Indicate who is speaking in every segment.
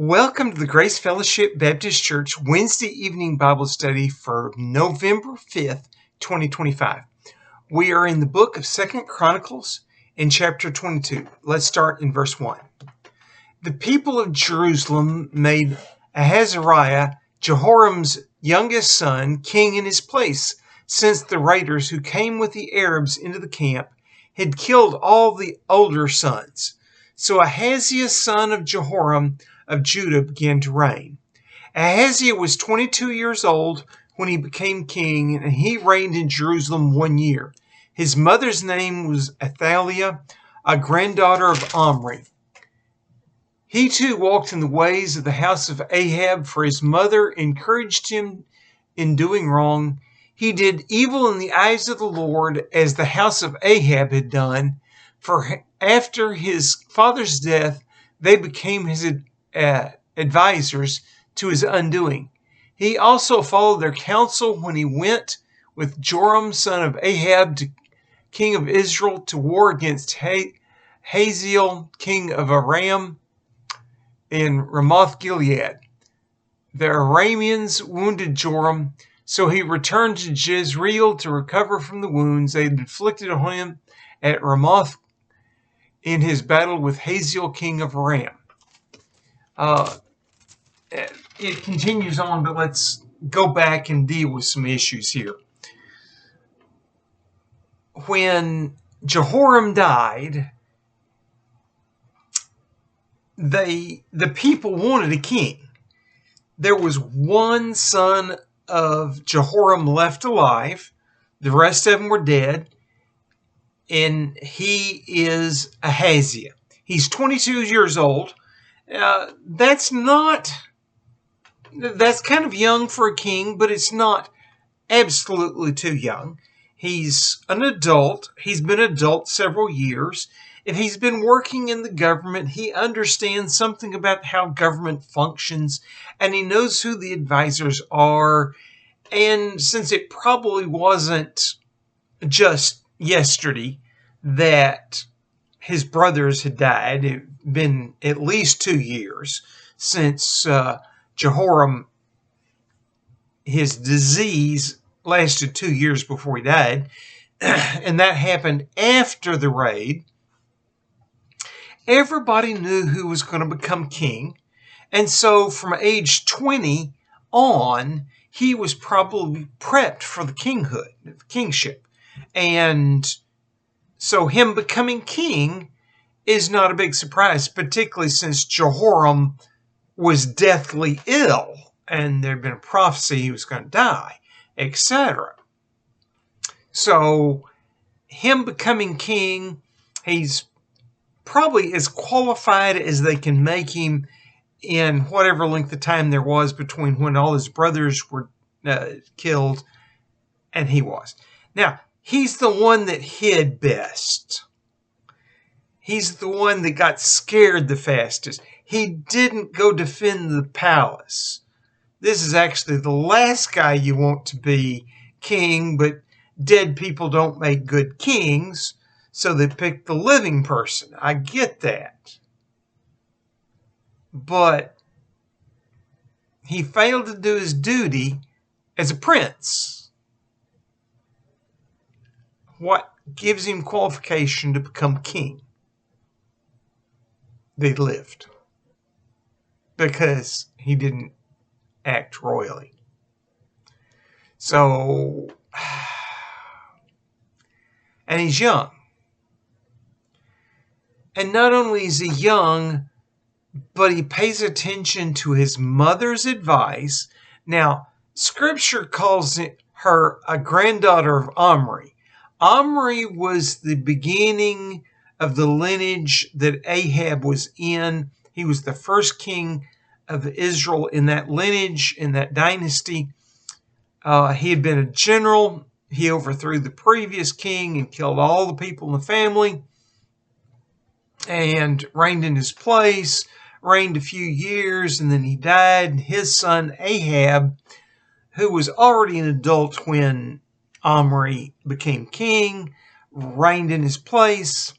Speaker 1: Welcome to the Grace Fellowship Baptist Church Wednesday evening Bible study for November 5th, 2025. We are in the book of 2 Chronicles in chapter 22. Let's start in verse 1. The people of Jerusalem made Ahaziah, Jehoram's youngest son, king in his place, since the raiders who came with the Arabs into the camp had killed all the older sons. So Ahaziah, son of Jehoram of Judah, began to reign. Ahaziah was 22 years old when he became king, and he reigned in Jerusalem 1 year. His mother's name was Athaliah, a granddaughter of Omri. He too walked in the ways of the house of Ahab, for his mother encouraged him in doing wrong. He did evil in the eyes of the Lord, as the house of Ahab had done, for after his father's death they became his advisors to his undoing. He also followed their counsel when he went with Joram, son of Ahab, king of Israel, to war against Hazael, king of Aram, in Ramoth Gilead. The Arameans wounded Joram, so he returned to Jezreel to recover from the wounds they had inflicted on him at Ramoth in his battle with Hazael, king of Aram. It continues on, but let's go back and deal with some issues here. When Jehoram died, the people wanted a king. There was one son of Jehoram left alive. The rest of them were dead. And he is Ahaziah. He's 22 years old. That's kind of young for a king, but it's not absolutely too young. He's an adult. He's been an adult several years. If he's been working in the government, he understands something about how government functions, and he knows who the advisors are. And since it probably wasn't just yesterday that his brothers had died, it had been at least 2 years since Jehoram, his disease lasted 2 years before he died, and that happened after the raid. Everybody knew who was going to become king, and so from age 20 on, he was probably prepped for the kingship. And so him becoming king is not a big surprise, particularly since Jehoram was deathly ill, and there had been a prophecy he was going to die, etc. So him becoming king, he's probably as qualified as they can make him in whatever length of time there was between when all his brothers were killed and he was. Now, he's the one that hid best. He's the one that got scared the fastest. He didn't go defend the palace. This is actually the last guy you want to be king, but dead people don't make good kings, so they pick the living person. I get that. But he failed to do his duty as a prince. What gives him qualification to become king? They lived. Because he didn't act royally. So, and he's young. And not only is he young, but he pays attention to his mother's advice. Now, Scripture calls her a granddaughter of Omri. Omri was the beginning of the lineage that Ahab was in. He was the first king of Israel in that lineage, in that dynasty. He had been a general. He overthrew the previous king and killed all the people in the family and reigned in his place, reigned a few years, and then he died. His son Ahab, who was already an adult when Omri became king, reigned in his place.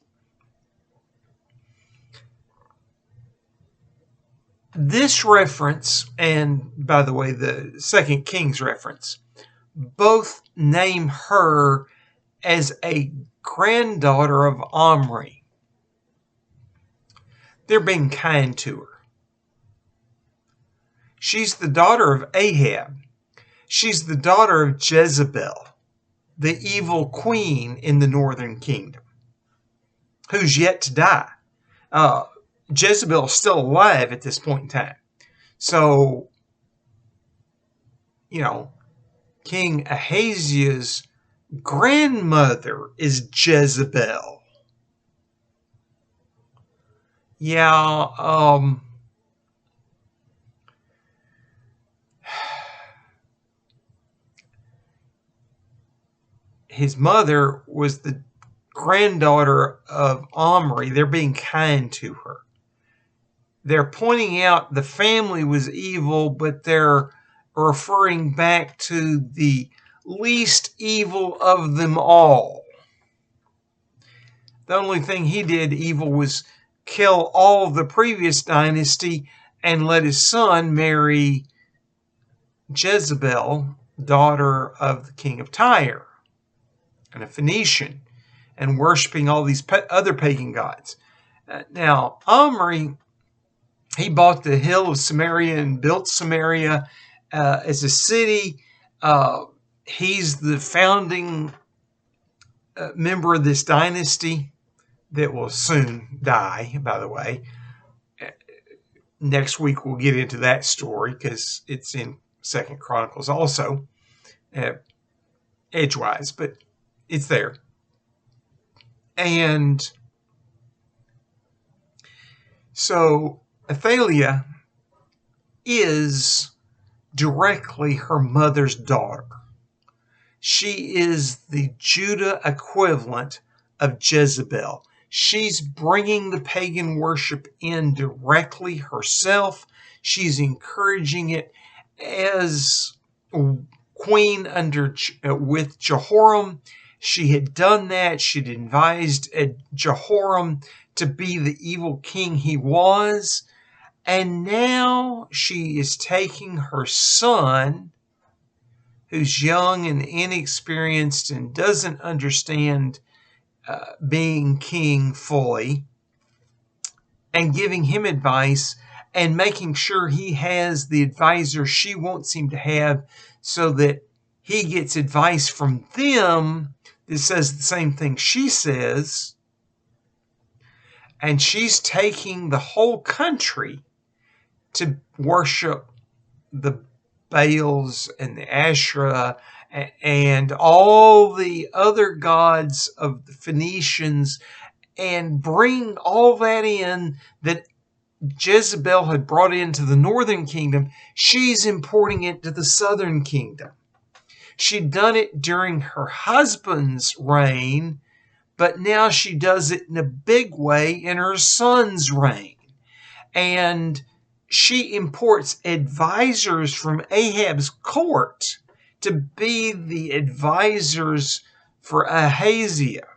Speaker 1: This reference, and by the way, the 2 Kings reference, both name her as a granddaughter of Omri. They're being kind to her. She's the daughter of Ahab. She's the daughter of Jezebel, the evil queen in the northern kingdom, who's yet to die. Jezebel is still alive at this point in time. So, King Ahaziah's grandmother is Jezebel. Yeah, his mother was the granddaughter of Omri. They're being kind to her. They're pointing out the family was evil, but they're referring back to the least evil of them all. The only thing he did evil was kill all of the previous dynasty and let his son marry Jezebel, daughter of the king of Tyre, and a Phoenician, and worshiping all these other pagan gods. Now, Omri, he bought the hill of Samaria and built Samaria as a city. He's the founding member of this dynasty that will soon die, by the way. Next week we'll get into that story because it's in 2 Chronicles also, edgewise, but it's there. And so Athaliah is directly her mother's daughter. She is the Judah equivalent of Jezebel. She's bringing the pagan worship in directly herself. She's encouraging it as queen with Jehoram. She had done that. She'd advised Jehoram to be the evil king he was. And now she is taking her son, who's young and inexperienced and doesn't understand being king fully, and giving him advice and making sure he has the advisor she wants him to have so that he gets advice from them that says the same thing she says. And she's taking the whole country to worship the Baals and the Asherah and all the other gods of the Phoenicians, and bring all that in that Jezebel had brought into the northern kingdom. She's importing it to the southern kingdom. She'd done it during her husband's reign, but now she does it in a big way in her son's reign. And she imports advisors from Ahab's court to be the advisors for Ahaziah.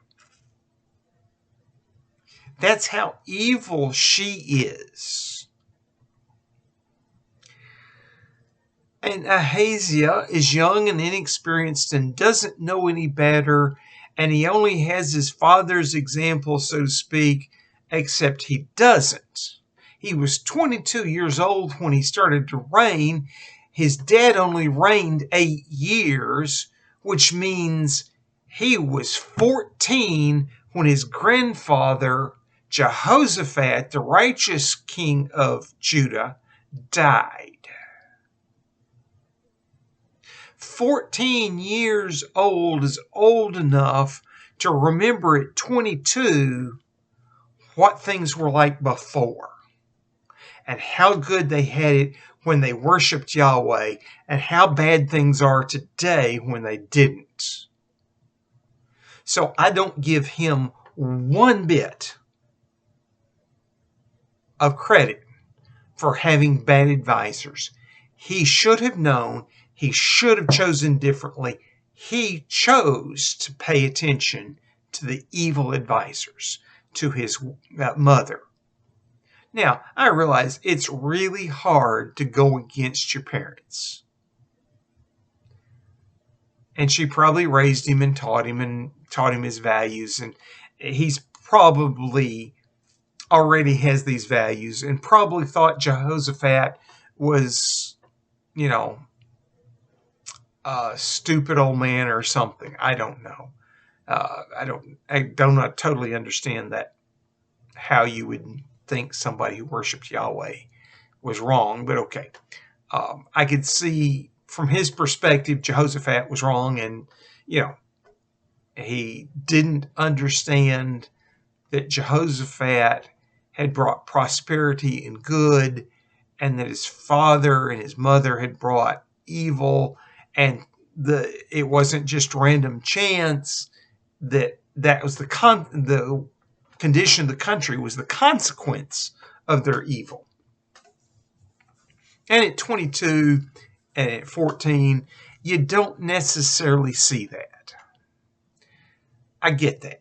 Speaker 1: That's how evil she is. And Ahaziah is young and inexperienced and doesn't know any better, and he only has his father's example, so to speak, except he doesn't. He was 22 years old when he started to reign. His dad only reigned 8 years, which means he was 14 when his grandfather, Jehoshaphat, the righteous king of Judah, died. 14 years old is old enough to remember at 22 what things were like before, and how good they had it when they worshiped Yahweh, and how bad things are today when they didn't. So I don't give him one bit of credit for having bad advisors. He should have known. He should have chosen differently. He chose to pay attention to the evil advisors, to his mother. Now, I realize it's really hard to go against your parents. And she probably raised him and taught him his values. And he's probably already has these values and probably thought Jehoshaphat was, a stupid old man or something. I don't know. I don't not totally understand that, how you would think somebody who worshiped Yahweh was wrong, but okay. I could see from his perspective, Jehoshaphat was wrong, and he didn't understand that Jehoshaphat had brought prosperity and good, and that his father and his mother had brought evil, and it wasn't just random chance that was the condition of the country was the consequence of their evil. And at 22 and at 14, you don't necessarily see that. I get that.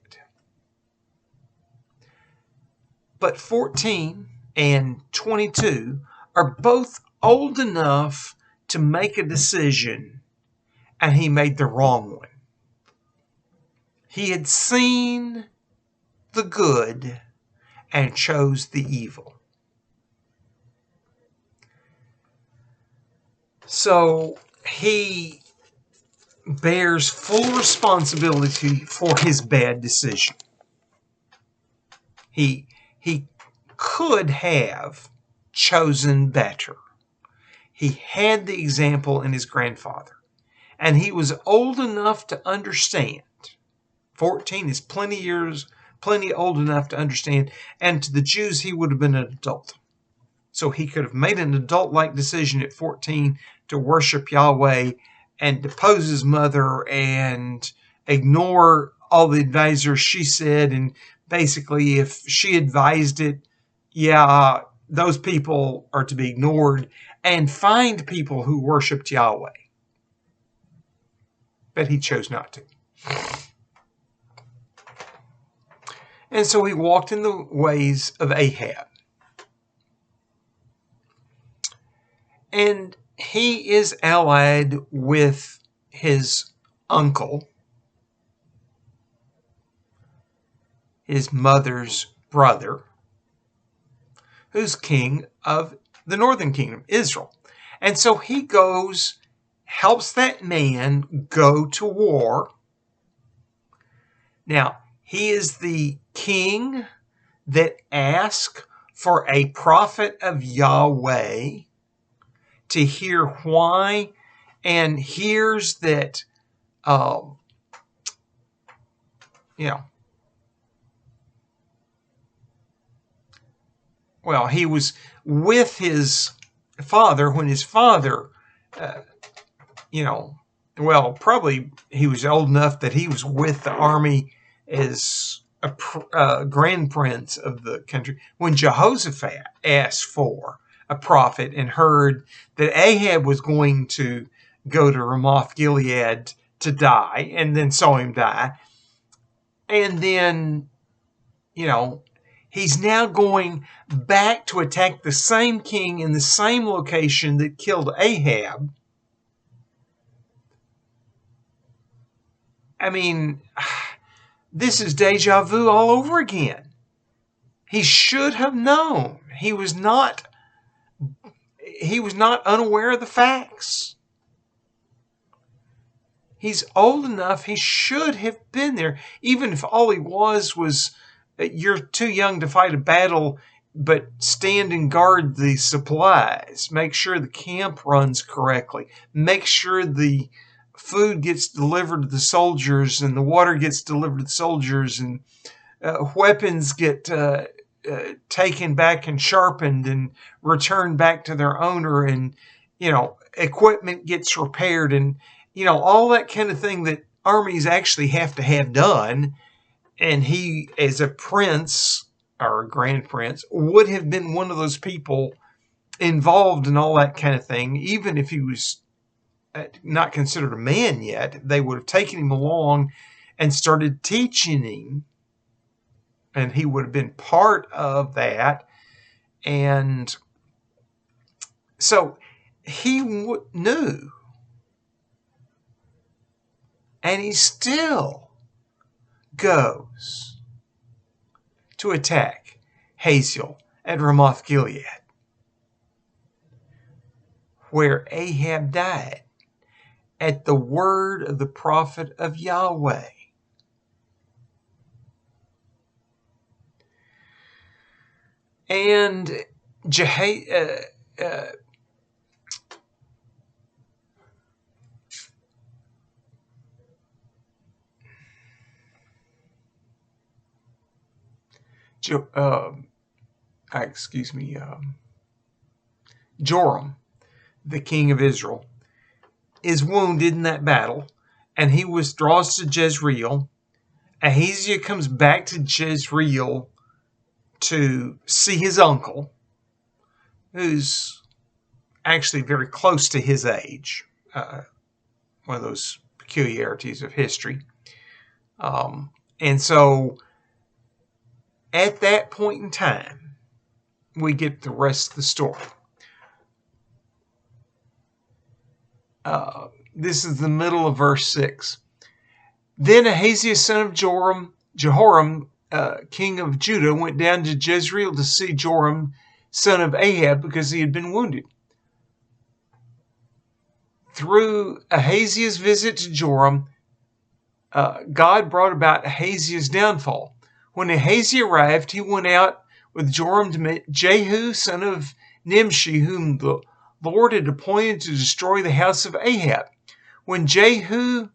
Speaker 1: But 14 and 22 are both old enough to make a decision, and he made the wrong one. He had seen the good and chose the evil. So he bears full responsibility for his bad decision. He could have chosen better. He had the example in his grandfather, and he was old enough to understand. 14 is plenty old enough to understand, and to the Jews he would have been an adult. So he could have made an adult-like decision at 14 to worship Yahweh and depose his mother and ignore all the advisors she said, and basically if she advised it, those people are to be ignored, and find people who worshiped Yahweh. But he chose not to. And so he walked in the ways of Ahab. And he is allied with his uncle, his mother's brother, who's king of the northern kingdom, Israel. And so he goes, helps that man go to war. Now, he is the king that asked for a prophet of Yahweh to hear why, and hears that, he was with his father when his father, probably he was old enough that he was with the army as a grand prince of the country when Jehoshaphat asked for a prophet and heard that Ahab was going to go to Ramoth Gilead to die, and then saw him die. And then, he's now going back to attack the same king in the same location that killed Ahab. I mean, this is deja vu all over again. He should have known. He was not unaware of the facts. He's old enough, he should have been there, even if all he was you're too young to fight a battle, but stand and guard the supplies. Make sure the camp runs correctly. Make sure the food gets delivered to the soldiers and the water gets delivered to the soldiers, and weapons get taken back and sharpened and returned back to their owner, and equipment gets repaired, and all that kind of thing that armies actually have to have done. And he, as a prince or a grand prince, would have been one of those people involved in all that kind of thing. Even if he was not considered a man yet, they would have taken him along and started teaching him, and he would have been part of that. And so he knew, and he still goes to attack Hazael at Ramoth Gilead, where Ahab died at the word of the prophet of Yahweh. And Joram, the king of Israel, is wounded in that battle, and he withdraws to Jezreel. Ahaziah comes back to Jezreel to see his uncle, who's actually very close to his age, one of those peculiarities of history. And so at that point in time, we get the rest of the story. This is the middle of verse 6. Then Ahaziah, son of Jehoram, king of Judah, went down to Jezreel to see Joram, son of Ahab, because he had been wounded. Through Ahaziah's visit to Joram, God brought about Ahaziah's downfall. When Ahaziah arrived, he went out with Joram to meet Jehu, son of Nimshi, whom the Lord had appointed to destroy the house of Ahab. When Jehu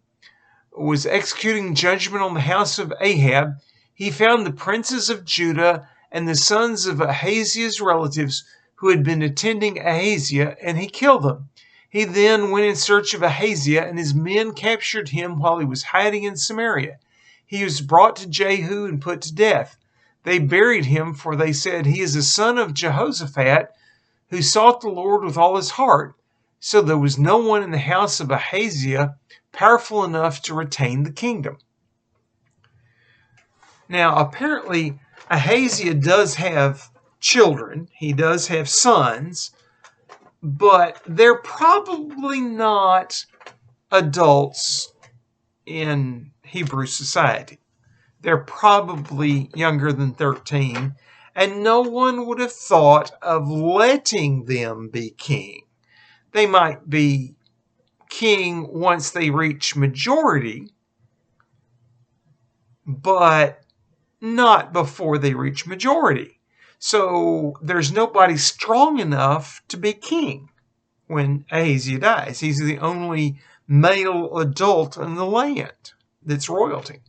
Speaker 1: was executing judgment on the house of Ahab, he found the princes of Judah and the sons of Ahaziah's relatives who had been attending Ahaziah, and he killed them. He then went in search of Ahaziah, and his men captured him while he was hiding in Samaria. He was brought to Jehu and put to death. They buried him, for they said, "He is a son of Jehoshaphat, who sought the Lord with all his heart." So there was no one in the house of Ahaziah powerful enough to retain the kingdom. Now, apparently, Ahaziah does have children. He does have sons, but they're probably not adults in Hebrew society. They're probably younger than 13, and no one would have thought of letting them be king. They might be king once they reach majority, but not before they reach majority. So there's nobody strong enough to be king when Ahaziah dies. He's the only male adult in the land that's royalty.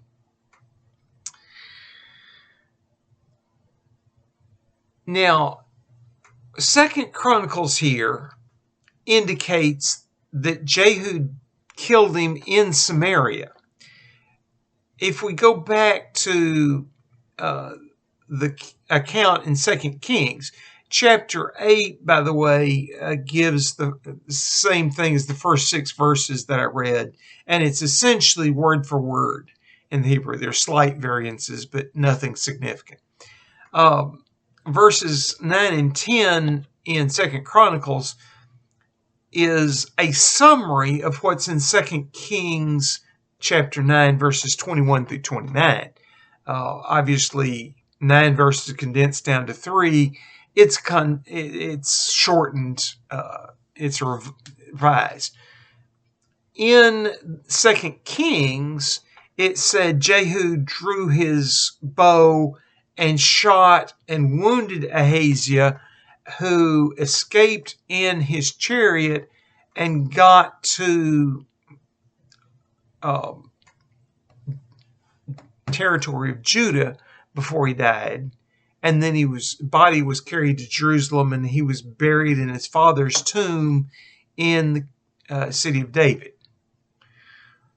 Speaker 1: Now, 2 Chronicles here indicates that Jehu killed him in Samaria. If we go back to the account in 2 Kings, chapter 8, by the way, gives the same thing as the first 6 verses that I read, and it's essentially word for word in the Hebrew. There's slight variances, but nothing significant. Verses 9 and 10 in 2 Chronicles is a summary of what's in 2 Kings chapter 9, verses 21 through 29. Obviously, 9 verses condensed down to 3. It's shortened. It's revised. In 2 Kings, it said Jehu drew his bow and shot and wounded Ahaziah, who escaped in his chariot and got to territory of Judah before he died. And then his body was carried to Jerusalem, and he was buried in his father's tomb in the city of David.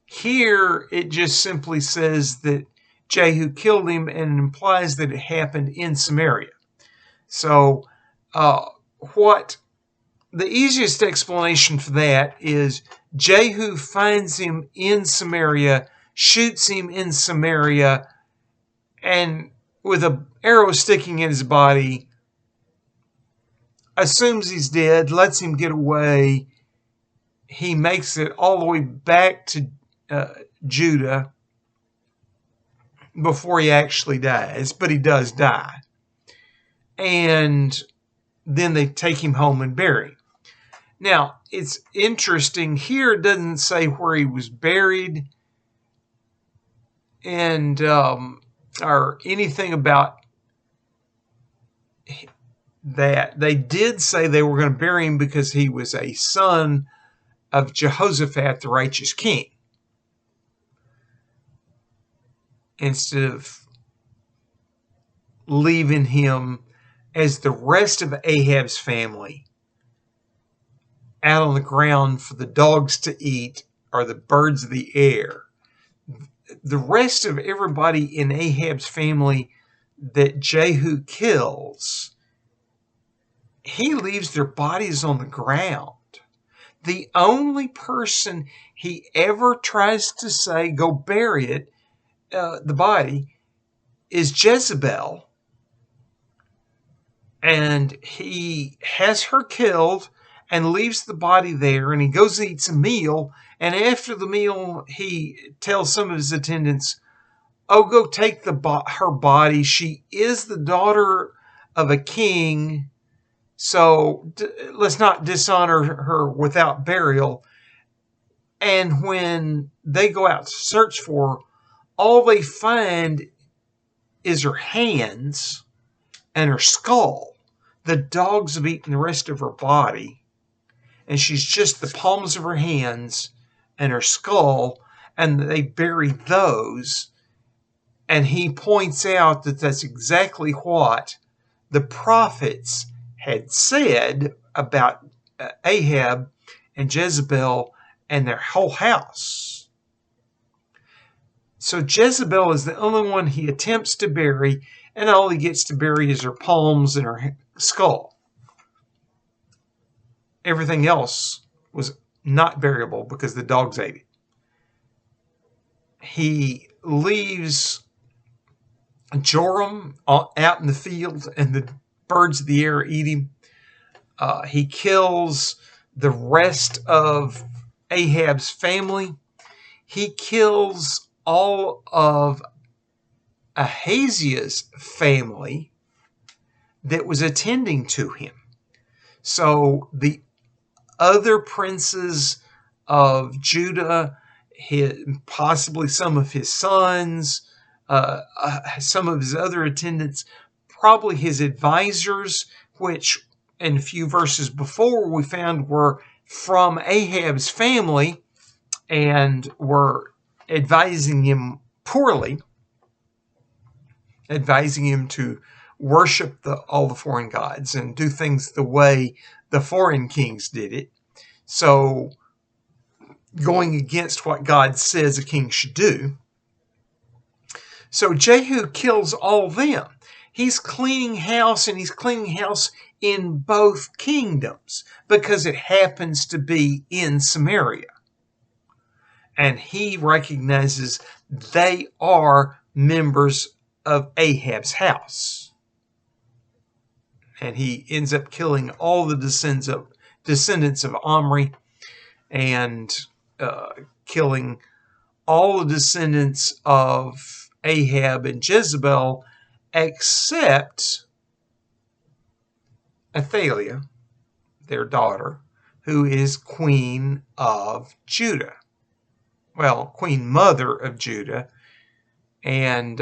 Speaker 1: Here, it just simply says that Jehu killed him, and it implies that it happened in Samaria. So, what the easiest explanation for that is Jehu finds him in Samaria, shoots him in Samaria, and with an arrow sticking in his body, assumes he's dead, lets him get away. He makes it all the way back to Judah before he actually dies, but he does die. And then they take him home and bury him. Now, it's interesting here, it doesn't say where he was buried and or anything about that. They did say they were going to bury him because he was a son of Jehoshaphat, the righteous king, instead of leaving him as the rest of Ahab's family out on the ground for the dogs to eat or the birds of the air. The rest of everybody in Ahab's family that Jehu kills, he leaves their bodies on the ground. The only person he ever tries to say, go bury it, the body, is Jezebel. And he has her killed and leaves the body there, and he goes and eats a meal. And after the meal, he tells some of his attendants, oh, go take her body. She is the daughter of a king, so let's not dishonor her without burial. And when they go out to search for her, all they find is her hands and her skull. The dogs have eaten the rest of her body, and she's just the palms of her hands and her skull, and they bury those. And he points out that that's exactly what the prophets had said about Ahab and Jezebel and their whole house. So Jezebel is the only one he attempts to bury, and all he gets to bury is her palms and her skull. Everything else was not buriable because the dogs ate it. He leaves Joram out in the field, and the birds of the air eat him. He kills the rest of Ahab's family. He kills all of Ahaziah's family that was attending to him. So the other princes of Judah, possibly some of his sons, some of his other attendants, probably his advisors, which in a few verses before we found were from Ahab's family and were advising him poorly, advising him to worship all the foreign gods and do things the way the foreign kings did it. So going against what God says a king should do. So Jehu kills all of them. He's cleaning house, and he's cleaning house in both kingdoms because it happens to be in Samaria. And he recognizes they are members of Ahab's house. And he ends up killing all the descendants of Omri, and killing all the descendants of Ahab and Jezebel except Athaliah, their daughter, who is queen of Judah. Well, queen mother of Judah. And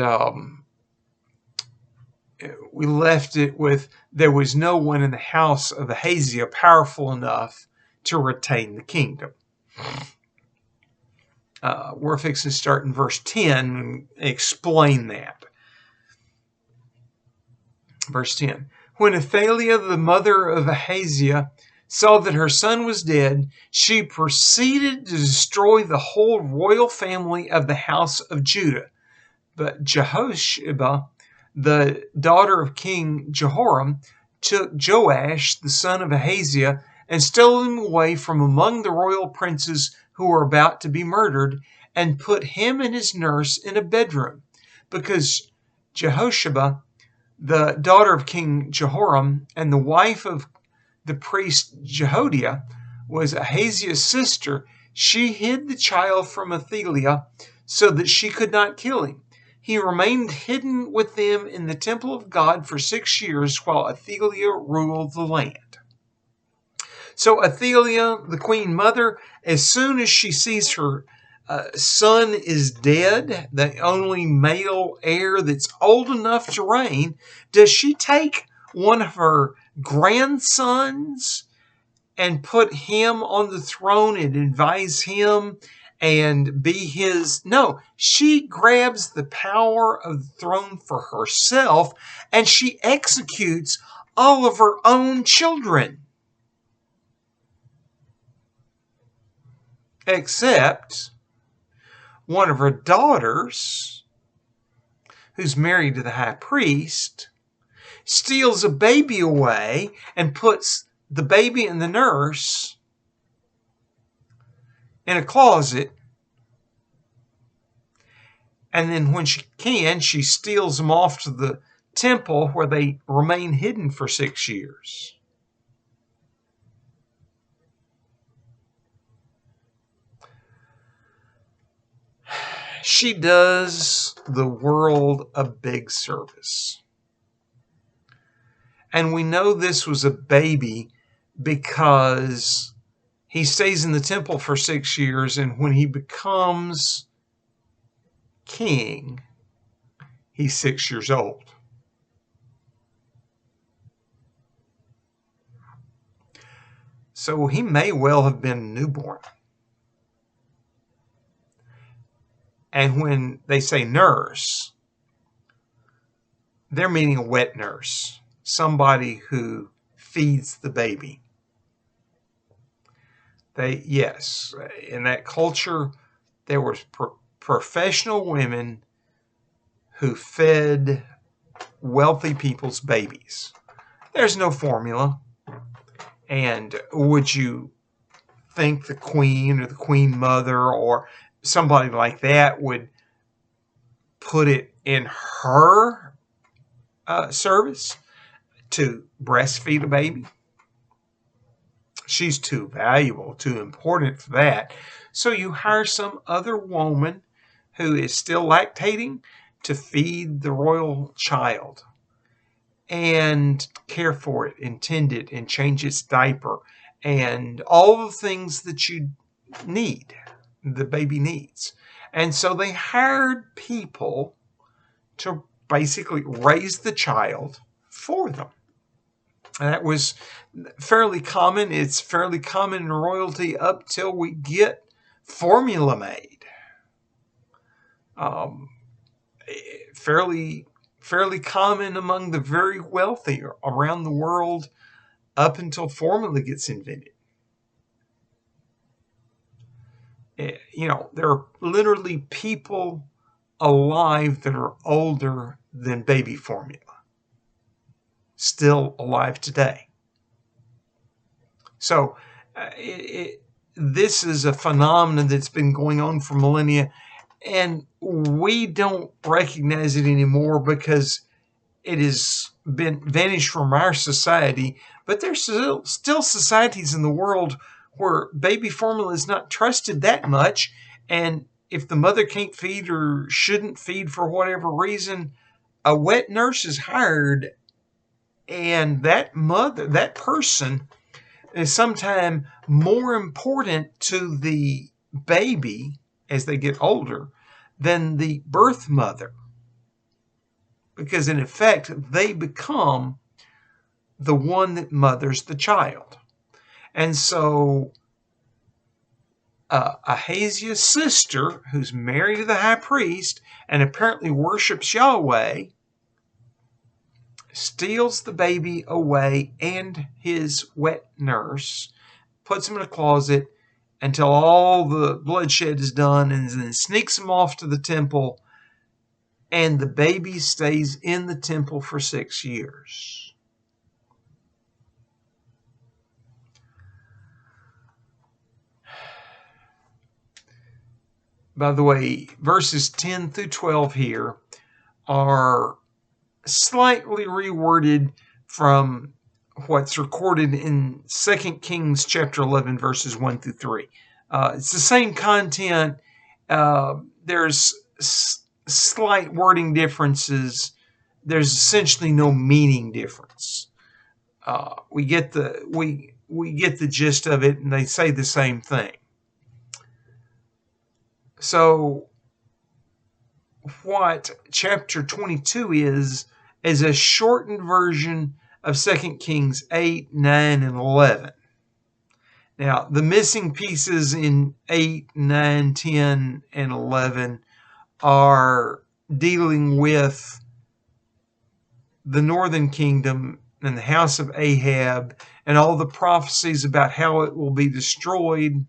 Speaker 1: we left it with, there was no one in the house of Ahaziah powerful enough to retain the kingdom. We're fixing to start in verse 10 and explain that. Verse 10. When Athaliah, the mother of Ahaziah, saw that her son was dead, she proceeded to destroy the whole royal family of the house of Judah. But Jehosheba, the daughter of King Jehoram, took Joash, the son of Ahaziah, and stole him away from among the royal princes who were about to be murdered, and put him and his nurse in a bedroom, because Jehosheba, the daughter of King Jehoram, and the wife of the priest Jehoiada was Ahaziah's sister, she hid the child from Athaliah so that she could not kill him. He remained hidden with them in the temple of God for 6 years while Athaliah ruled the land. So Athaliah, the queen mother, as soon as she sees her son is dead, the only male heir that's old enough to reign, does she take one of her grandsons and put him on the throne and advise him and be his? No, she grabs the power of the throne for herself and she executes all of her own children. Except one of her daughters, who's married to the high priest, steals a baby away and puts the baby and the nurse in a closet. And then when she can, she steals them off to the temple where they remain hidden for 6 years. She does the world a big service. And we know this was a baby because he stays in the temple for 6 years, and when he becomes king, he's 6 years old. So he may well have been a newborn. And when they say nurse, they're meaning a wet nurse, somebody who feeds the baby. Yes, in that culture, there were professional women who fed wealthy people's babies. There's no formula. And would you think the queen or the queen mother or somebody like that would put it in her service to breastfeed a baby? She's too valuable, too important for that. So you hire some other woman who is still lactating to feed the royal child and care for it and tend it and change its diaper and all the things that you need, the baby needs. And so they hired people to basically raise the child for them. And that was fairly common. It's fairly common in royalty up till we get formula made. Fairly common among the very wealthy around the world up until formula gets invented. There are literally people alive that are older than baby formula, still alive today. So this is a phenomenon that's been going on for millennia, and we don't recognize it anymore because it has been vanished from our society. But there's still societies in the world where baby formula is not trusted that much, and if the mother can't feed or shouldn't feed for whatever reason, a wet nurse is hired, and that person is sometimes more important to the baby as they get older than the birth mother, because in effect they become the one that mothers the child. And so Ahaziah's sister, who's married to the high priest and apparently worships Yahweh, steals the baby away and his wet nurse, puts him in a closet until all the bloodshed is done, and then sneaks him off to the temple, and the baby stays in the temple for 6 years. By the way, verses 10 through 12 here are slightly reworded from what's recorded in 2 Kings chapter 11, verses 1 through 3. It's the same content. There's slight wording differences. There's essentially no meaning difference. We get the gist of it, and they say the same thing. So what chapter 22 is a shortened version of 2 Kings 8, 9, and 11. Now, the missing pieces in 8, 9, 10, and 11 are dealing with the northern kingdom and the house of Ahab and all the prophecies about how it will be destroyed,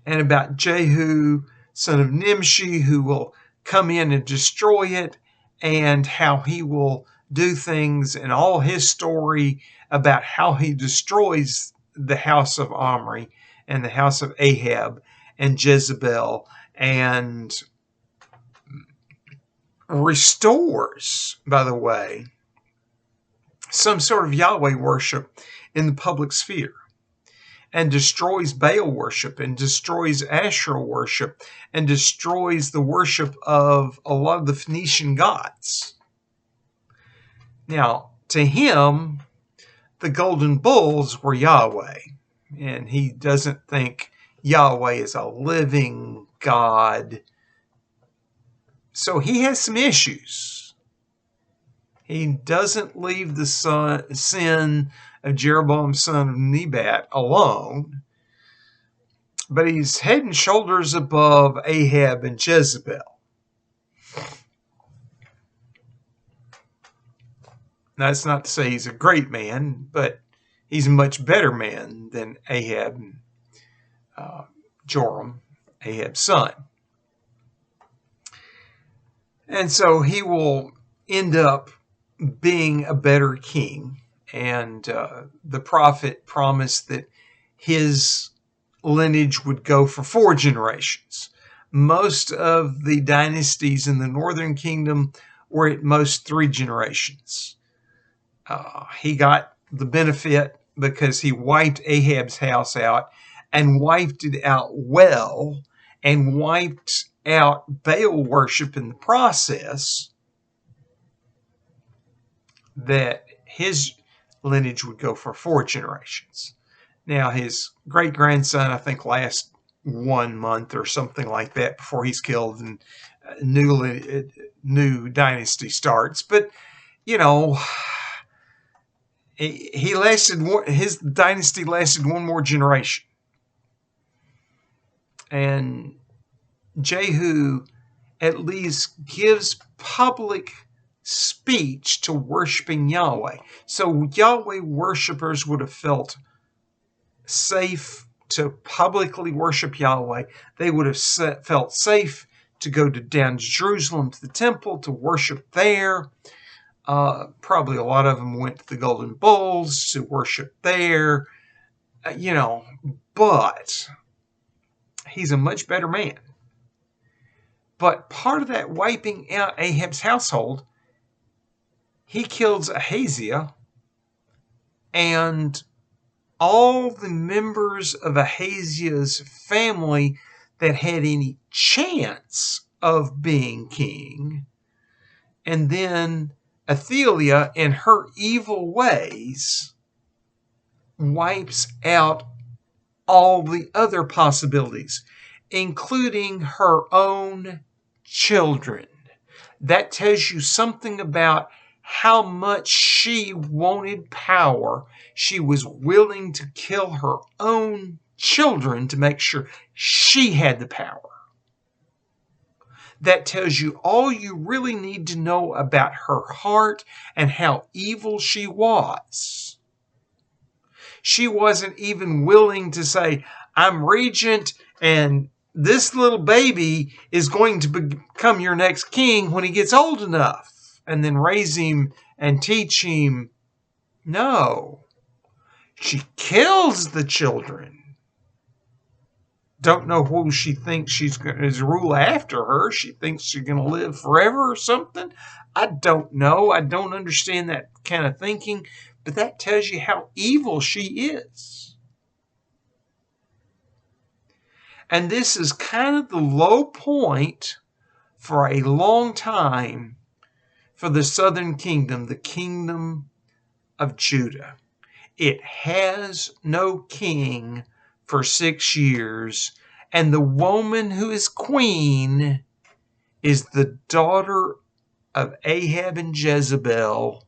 Speaker 1: and about Jehu, son of Nimshi, who will come in and destroy it, and how he will do things, and all his story about how he destroys the house of Omri and the house of Ahab and Jezebel, and restores, by the way, some sort of Yahweh worship in the public sphere, and destroys Baal worship, and destroys Asherah worship, and destroys the worship of a lot of the Phoenician gods. Now, to him, the golden bulls were Yahweh, and he doesn't think Yahweh is a living God. So he has some issues. He doesn't leave the sin of Jeroboam, son of Nebat, alone, but he's head and shoulders above Ahab and Jezebel. That's not to say he's a great man, but he's a much better man than Ahab and Joram, Ahab's son. And so he will end up being a better king. And the prophet promised that his lineage would go for 4 generations. Most of the dynasties in the northern kingdom were at most 3 generations. He got the benefit because he wiped Ahab's house out, and wiped it out well, and wiped out Baal worship in the process, that his lineage would go for 4 generations. Now, his great-grandson, I think, lasts 1 month or something like that before he's killed and a new dynasty starts. But, you know, his dynasty lasted 1 more generation. And Jehu at least gives public speech to worshiping Yahweh. So Yahweh worshipers would have felt safe to publicly worship Yahweh. They would have felt safe to go down to Jerusalem to the temple to worship there. Probably a lot of them went to the Golden Bulls to worship there. But he's a much better man. But part of that wiping out Ahab's household, he kills Ahaziah, and all the members of Ahaziah's family that had any chance of being king. And then Athaliah, in her evil ways, wipes out all the other possibilities, including her own children. That tells you something about how much she wanted power. She was willing to kill her own children to make sure she had the power. That tells you all you really need to know about her heart and how evil she was. She wasn't even willing to say, I'm regent and this little baby is going to become your next king when he gets old enough, and then raise him and teach him. No. She kills the children. Don't know who she thinks she's going to rule after her. She thinks she's going to live forever or something. I don't know. I don't understand that kind of thinking. but that tells you how evil she is. And this is kind of the low point for a long time for the southern kingdom, the kingdom of Judah. It has no king for 6 years, and the woman who is queen is the daughter of Ahab and Jezebel,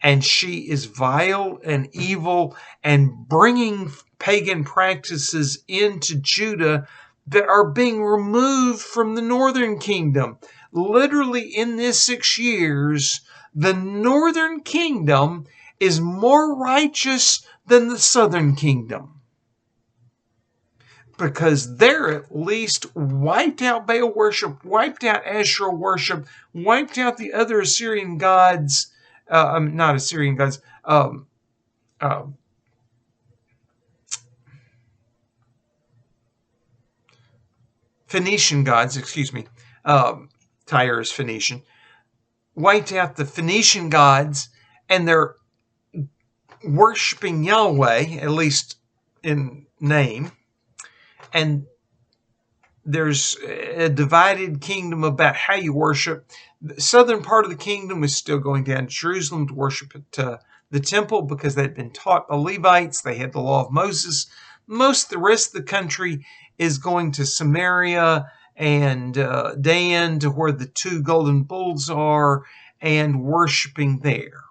Speaker 1: and she is vile and evil and bringing pagan practices into Judah that are being removed from the northern kingdom. Literally, in this 6 years, the northern kingdom is more righteous than the southern kingdom, because they're at least wiped out Baal worship, wiped out Asherah worship, wiped out the other Assyrian gods, not Assyrian gods, Phoenician gods, excuse me. Tyre is Phoenician. Wiped out the Phoenician gods, and they're worshiping Yahweh, at least in name. And there's a divided kingdom about how you worship. The southern part of the kingdom is still going down to Jerusalem to worship at the temple, because they'd been taught by Levites. They had the law of Moses. Most of the rest of the country is going to Samaria and Dan, to where the 2 golden bulls are, and worshiping there.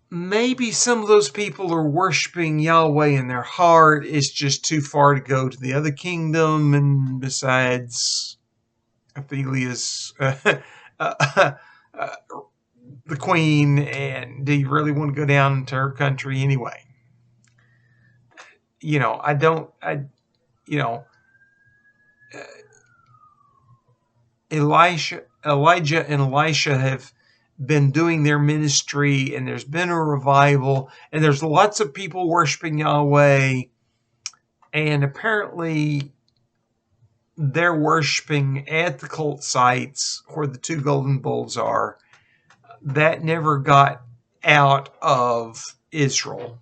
Speaker 1: Maybe some of those people are worshiping Yahweh in their heart. It's just too far to go to the other kingdom. And besides, Athaliah's the queen, and do you really want to go down to her country anyway? Elijah and Elisha have been doing their ministry, and there's been a revival, and there's lots of people worshiping Yahweh, and apparently they're worshiping at the cult sites where the 2 golden bulls are. That never got out of Israel,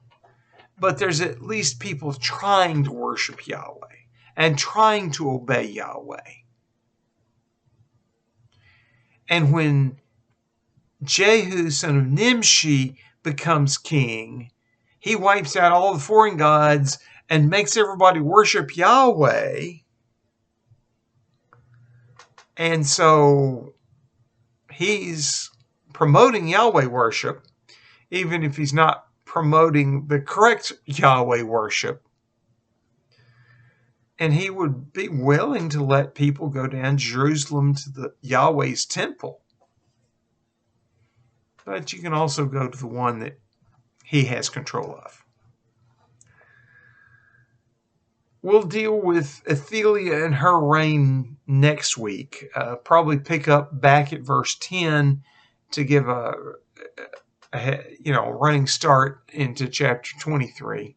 Speaker 1: but there's at least people trying to worship Yahweh and trying to obey Yahweh. And when Jehu, son of Nimshi, becomes king, he wipes out all the foreign gods and makes everybody worship Yahweh. And so he's promoting Yahweh worship, even if he's not promoting the correct Yahweh worship. And he would be willing to let people go down to Jerusalem to the Yahweh's temple. But you can also go to the one that he has control of. We'll deal with Athaliah and her reign next week. Probably pick up back at verse 10 to give a running start into chapter 23.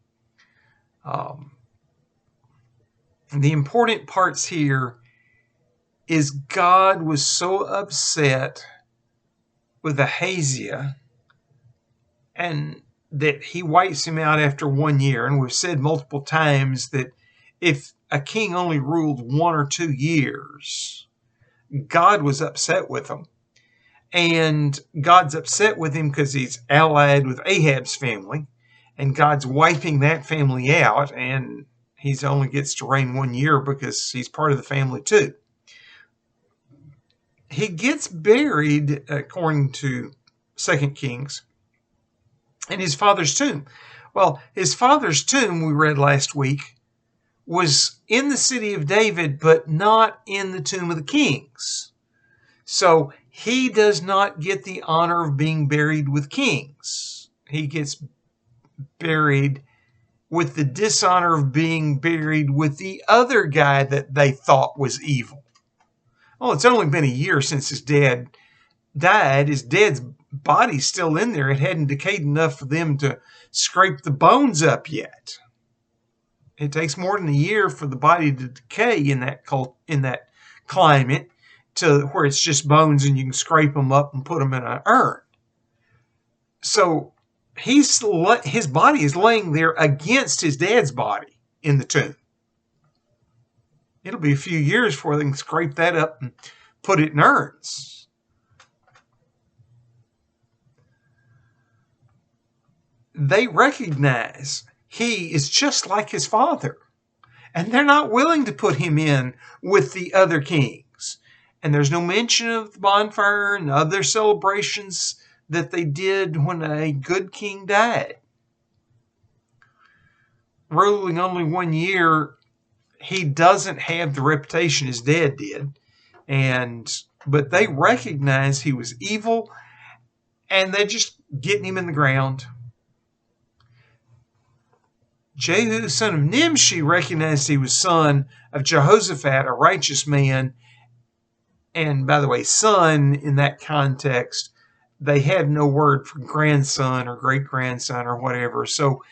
Speaker 1: The important parts here is God was so upset with Ahaziah, and that he wipes him out after 1 year. And we've said multiple times that if a king only ruled 1 or 2 years, God was upset with him. And God's upset with him because he's allied with Ahab's family, and God's wiping that family out, and he only gets to reign 1 year because he's part of the family too. He gets buried, according to 2 Kings, in his father's tomb. Well, his father's tomb, we read last week, was in the city of David, but not in the tomb of the kings. So he does not get the honor of being buried with kings. He gets buried with the dishonor of being buried with the other guy that they thought was evil. Well, it's only been a year since his dad died. His dad's body's still in there. It hadn't decayed enough for them to scrape the bones up yet. It takes more than a year for the body to decay in that climate. to where it's just bones and you can scrape them up and put them in an urn. So his body is laying there against his dad's body in the tomb. It'll be a few years before they can scrape that up and put it in urns. They recognize he is just like his father, and they're not willing to put him in with the other kings. And there's no mention of the bonfire and other celebrations that they did when a good king died. Ruling only 1 year, he doesn't have the reputation his dad did. But they recognize he was evil, and they're just getting him in the ground. Jehu, son of Nimshi, recognized he was son of Jehoshaphat, a righteous man. And by the way, son in that context, they had no word for grandson or great-grandson or whatever. So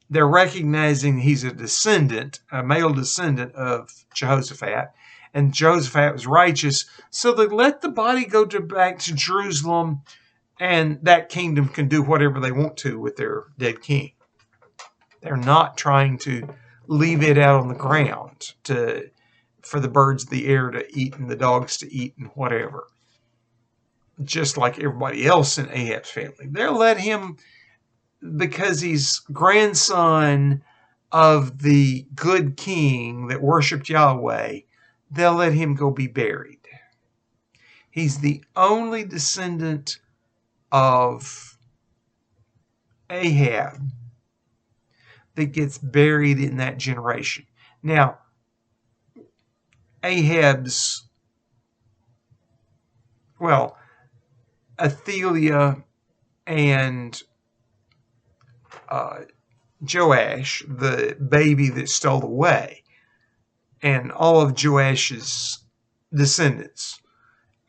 Speaker 1: they're recognizing he's a descendant, a male descendant of Jehoshaphat. And Jehoshaphat was righteous. So they let the body go back to Jerusalem, and that kingdom can do whatever they want to with their dead king. They're not trying to leave it out on the ground for the birds of the air to eat and the dogs to eat and whatever. Just like everybody else in Ahab's family. They'll let him, because he's grandson of the good king that worshipped Yahweh, they'll let him go be buried. He's the only descendant of Ahab that gets buried in that generation. Now, Ahab's, Athaliah and Joash, the baby that stole away, and all of Joash's descendants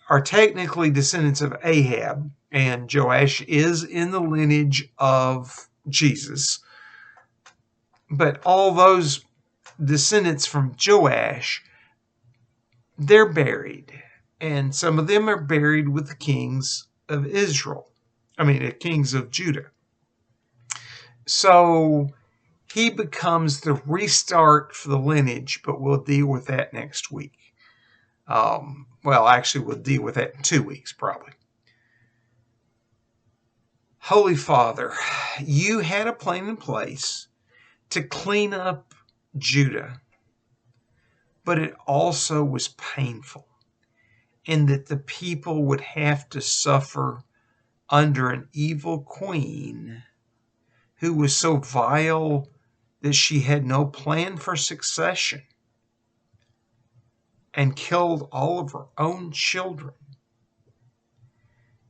Speaker 1: are technically descendants of Ahab, and Joash is in the lineage of Jesus. But all those descendants from Joash, they're buried. And some of them are buried with the kings of kings of Judah. So he becomes the restart for the lineage, but we'll deal with that next week. We'll deal with that in 2 weeks, probably. Holy Father, you had a plan in place to clean up Judah, but it also was painful in that the people would have to suffer under an evil queen who was so vile that she had no plan for succession and killed all of her own children.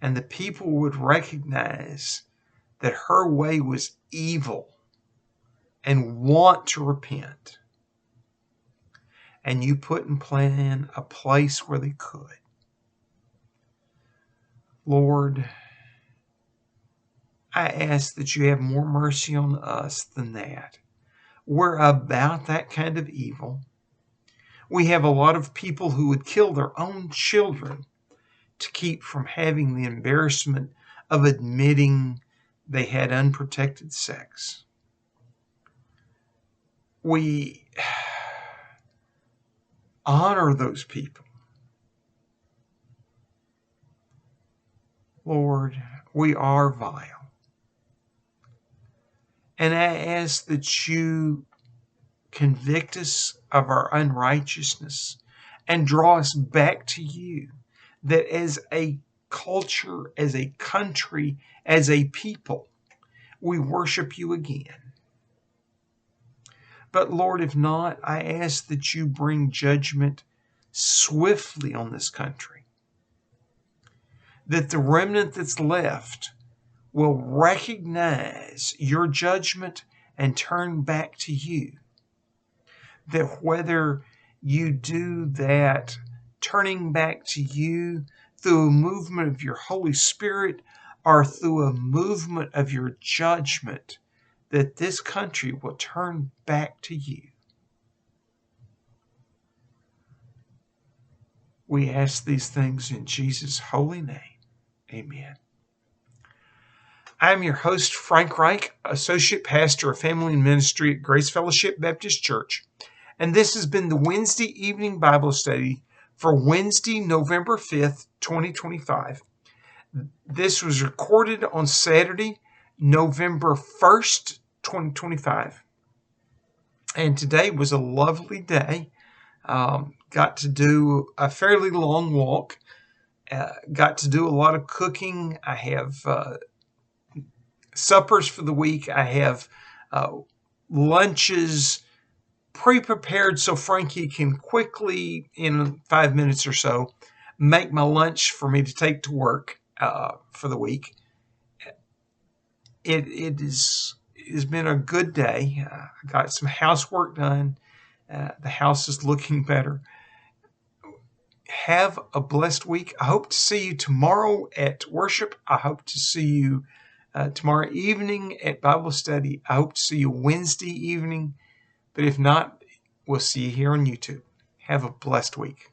Speaker 1: And the people would recognize that her way was evil and want to repent. And you put in plan a place where they could. Lord, I ask that you have more mercy on us than that. We're about that kind of evil. We have a lot of people who would kill their own children to keep from having the embarrassment of admitting they had unprotected sex. We honor those people. Lord, we are vile. And I ask that you convict us of our unrighteousness and draw us back to you, that as a culture, as a country, as a people, we worship you again. But Lord, if not, I ask that you bring judgment swiftly on this country, that the remnant that's left will recognize your judgment and turn back to you. That whether you do that turning back to you through a movement of your Holy Spirit or through a movement of your judgment, that this country will turn back to you. We ask these things in Jesus' holy name. Amen. I am your host, Frank Reich, Associate Pastor of Family and Ministry at Grace Fellowship Baptist Church, and this has been the Wednesday evening Bible study for Wednesday, November 5th, 2025. This was recorded on Saturday, November 1st, 2025, and today was a lovely day. Got to do a fairly long walk. Got to do a lot of cooking. I have suppers for the week. I have lunches pre-prepared so Frankie can quickly, in 5 minutes or so, make my lunch for me to take to work for the week. It has been a good day. I got some housework done. The house is looking better. Have a blessed week. I hope to see you tomorrow at worship. I hope to see you tomorrow evening at Bible study. I hope to see you Wednesday evening. But if not, we'll see you here on YouTube. Have a blessed week.